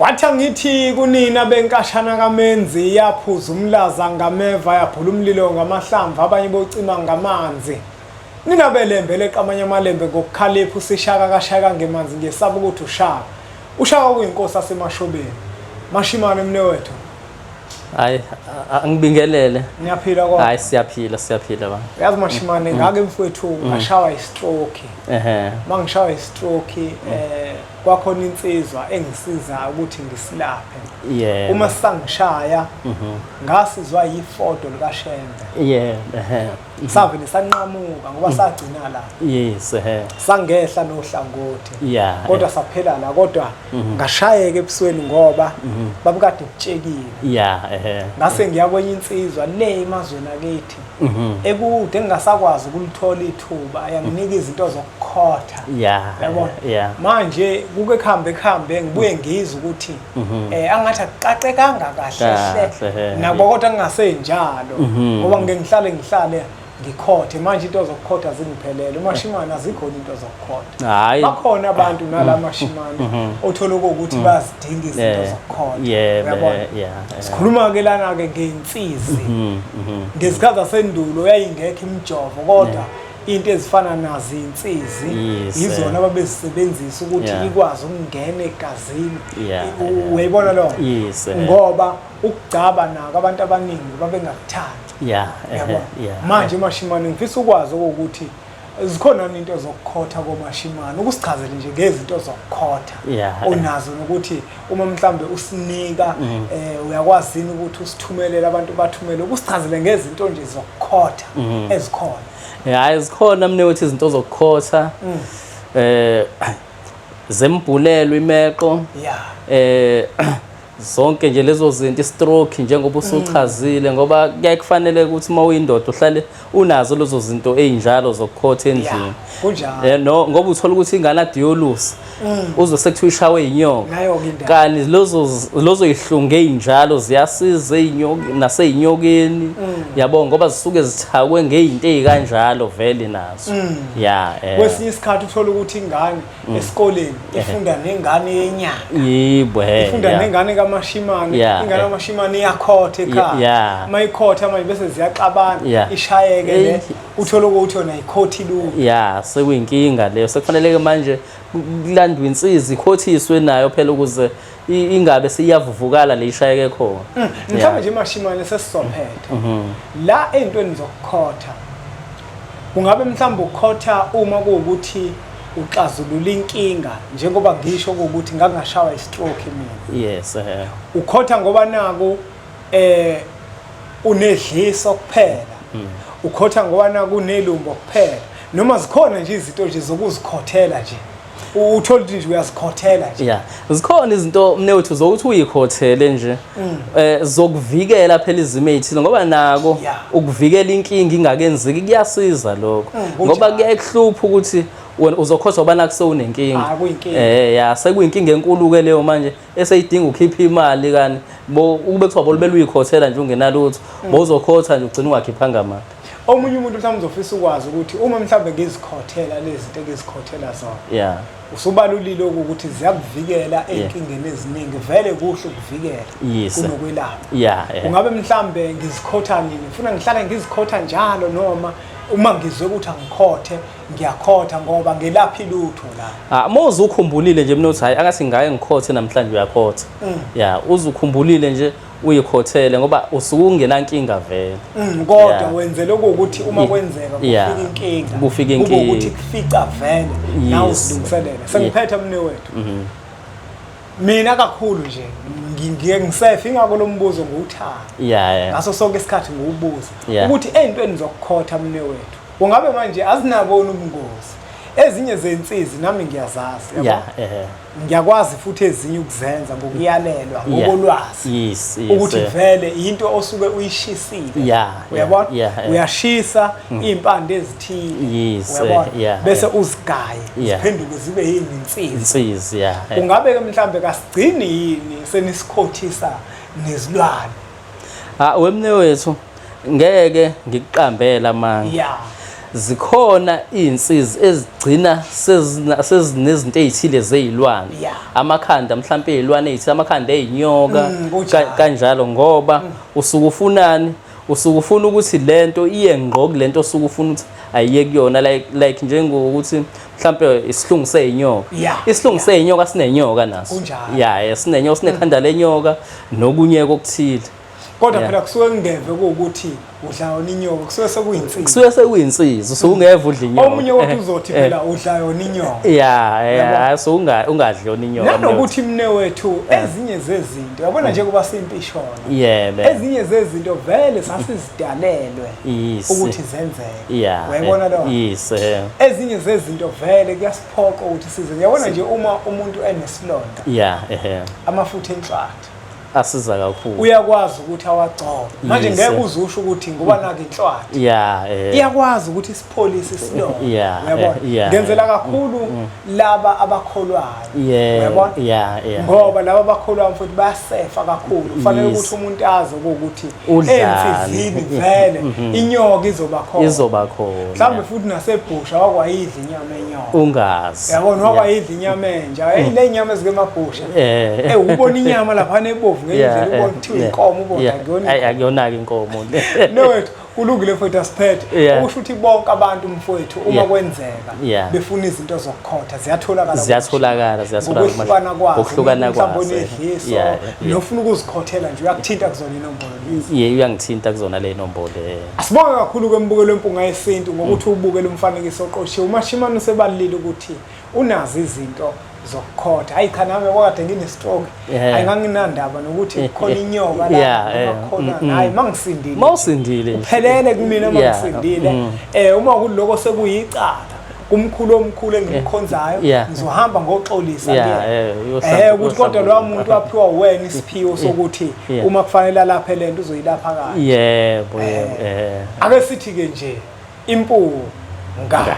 Wathi angithi kunina benkashana kaMenzi yaphuza umlaza ngameva yaphula umlilo ngamahlamvu abanye bocima ngamanzi. Nina belembele qamanye amalembe ngokukhalipha usishaka kashaka ngemanzi ngesaba ukuthi ushaka. Ushaka kuyinkosi asemashobeni. Mashimane mnewethu. Hayi angibingelele. Niyaphila kodwa? Hayi siyaphila ba. Yazi Mashimane ngake mfowethu ngashawa istroke. Mangishawa istroke kwakhona insizwa engisiza ukuthi ngisilaphe. Uma sangishaya ngasizwa yifoto likaShembe. Savele sanqamuka ngoba sagcina la. Sangehla nohlangothi. Kodwa saphela la kodwa ngashayeka ebusweni ngoba babukade kutshekile. Ngase ngiya kwenye insizwa le emazweni akithi. Ekude engasakwazi ukulithola ithuba yanginika izinto zokukhotha. Yabona? Manje kuke khambe ngibuye ngizwe ukuthi angathi aqaqe kahle nabo kodwa ngingasenjalo ngoba ngeke ngihlale ngikhothe manje into zokukhotha zingiphelele uMashimane azikhona into zokukhotha. Hayi bakhona abantu nala Mashimane othola ukuthi bazidinga izinto zokukhotha. Uyabona? Sikhuluma ke lana ke ngeinsizi. Ngezikhathi zasendulo yayingekho imijovo kodwa into ezifana nazo insizi izona ababezisebenzisa ukuthi ikwazi ukungena egazini. Uyayibona lo? Ngoba ukugcaba nako abantu abaningi babengakuthandi. Manje Mashimane ngifisa ukwazi ukuthi zikhona into zokukhotha koMashimane ukusichazele nje ngezinto zokukhotha onazo nokuthi uma mhlambe usinika uyakwazi ukuthi usithumelele abantu bathumele ukusichazele ngezinto nje zokukhotha ezikhona. Hayi zikhona mnewethu izinto zokukhotha zembulelo imeqo zonke nje lezo zinto istroke njengoba usuchazile ngoba kuyakufanele ukuthi uma uyindoda uhlale unazo lezo zinto ezinjalo zokukhotha endlini. No ngoba uthola ukuthi ingane diolusi uzosekuthiwa ishawe inyoka kanti lozo ihlunge ezinjalo ziyasiza izinyoka nasezinyokeni yabo ngoba zisuke zithakwe ngezinto ezikanjalo vele nazo. Kwesinye isikhathi uthola ukuthi ingane esikoleni ifunda nengane yenyanga. Ifunda nengane kaMashimane ingane kaMashimane iyakhotha ekhaya. Mayikhotha manje bese ziyaxabana ishayeke le uthola ukuthi yona ikhothi lu. Sekuyinkinga leyo sekufanele ke manje kulandwe insizwa ikhothiswe nayo phela ukuze ingabe siyavuvukala le ishayeke khona. Mhlawumbe nje Mashimane sesizophetha la entweni zokukhotha kungabe mhlawumbe ukhotha uma kuukuthi uxazulula inkinga njengoba ngisho ukuthi ngangashawa istroke mina. Ukhotha ngoba naku unedliso kuphela. Ukhotha ngoba naku unelumbo kuphela noma zikhona nje izinto nje zokuzikhothela nje. Uthola ukuthi uyazikhothela nje. Zikhona izinto mnewethu zokuthi uyikhothele nje zokuvikela phela izimo ezithile ngoba nako ukuvikela inkinga ingakenzeki kuyasiza lokho ngoba kuyekuhlupha ukuthi uzokhotha ubana kusewunenkinga. Sekuyinkinga enkulu ke leyo manje eseyidinga ukhipha imali kani ube kuthiwa bolibele uyikhothela nje ungenalutho bozokhotha nje ugcina ungakhiphanga imali. Omunye umuntu mhlawumbe uzofisa ukwazi ukuthi uma mhlawumbe ngizikhothela lezi zinto engizikhothela zona usubalulile ukuthi ziyakuvikela enkingeni eziningi vele kuhle ukuvikela kunokwelapha. Ungabe mhlawumbe ngizikhotha nini ngifuna ngihlale ngizikhotha njalo noma uma ngizwe ukuthi angikhothe ngiyakhotha ngoba ngelaphi lutho la. Moze ukhumbulile nje mnewethu hayi angathi ngake ngikhothe namhlanje uyakhotha. Uzukhumbulile nje uyikhothele ngoba usuke ungenankinga vele. Kodwa wenzele ukuthi uma kwenzeka kufika inkinga kube ukuthi kufica vele nawe uzilungiselela. Sengiphethe mnewethu. Mina kakhulu nje ngiye ngisefa ingako lombuzo nguthanda. Ngaso sonke isikhathi ngiwubuza ukuthi entweni zokukhotha mnewethu ungabe manje azinabona ubungozi. Ezinye zensizi nami ngiyazazi yabo. Ngiyakwazi futhi ezinye ukuzenza ngokuyalelwa ngokolwazi ukuthi vele into osuke uyishisile. Uyabona? Uyashisa impande ezithile. Uyabona? Bese uzigaye ziphenduke zibe yinsizwa. Ungabe ke mhlambe kasigcini yini senisikhothisa nezilwane? Wemnewethu ngeke ngikuqambela manje. zikhona iy'nsizi ezigcina sezinezinto ey'thile zey'lwane, amakhanda mhlampe ey'lwane ey'thile, amakhanda ey'nyoka kanjalo, ngoba usuke ufunani, usuke ufuna ukuthi lento iye ngqo kulento osuke ufuna ukuthi ayiye kuyona, like njengokuthi mhlampe isihlungu sey'nyoka, isihlungu sey'nyoka sinenyoka naso, sinenyoka, sinekhanda lenyoka nokunye okuthile. Kodwa phela kusuke kungeve ukuthi udla yona inyoka, kusuke sekuyinsiza. Kusuke sekuyinsiza, usuke ungeva udla inyoka. Omunye wethu uzothi phela udla yona inyoka. So ungadli yona inyoka. Nanokuthi mne wethu ezinye zezinto, yabona nje kuba simpishona. Ezinye zezinto vele sasizidalelwe ukuthi zenzeke. Uyabona lo? Ezinye zezinto vele kuyasiphoqa ukuthi size. Yabona nje uma umuntu enesilonda. Amafutha enhlwathi asiza kakhulu. Uyakwazi ukuthi awagcobe. Manje ngeke uzusho ukuthi ngoba nake inhlwathi. Iyakwazi ukuthi isipholise isilonda. Uyabona? Ngenzela kakhulu laba abakholwayo. Uyabona? Ngoba laba abakholwayo futhi bayasefa kakhulu. Kufanele ukuthi umuntu azi ukuthi ensizini vele inyoka izoba khona. Mhlawumbe futhi nasebhusha wakwayidla inyama enyoka. Ungazi. Yabona wakwayidla inyama enja. Le nyama ezike emabhusha. Ubona inyama lapha nebovu ngendlela ubona ukuthi inkomo ubona akuyona-ke inkomo. Nowethu kulungile mfowethu asiphethe. Okusho ukuthi bonke abantu mfowethu uma kwenzeka befuna izinto zokukhotha ziyatholakala ngokuhlukana kwazo. Nofuna ukuzikhothela nje uyakuthinta kuzona inombolo lezi. Uyangithinta kuzona le nombolo. Asibonge kakhulu kwembukelo empunga yesintu ngokuthi ubukele umfanekiso oqoshiwe. UMashimane usebalile ukuthi unazo izinto zokukhotha. Hayi cha nami wakade ngine-stroke. Ayinganginandaba nokuthi khona inyoka la khona. Hayi mangisindile. Mawusindile uphelele kumina mangisindile. Uma kuloko sekuyicala umkhulu omkhulu engimkhonzayo ngizohamba ngoxolisa nje. Ukuthi kodwa lo muntu waphiwa wena isiphiwo sokuthi uma kufanele lapha lento uzoyilapha kahle. Yebo. Ake sithi ke nje impunga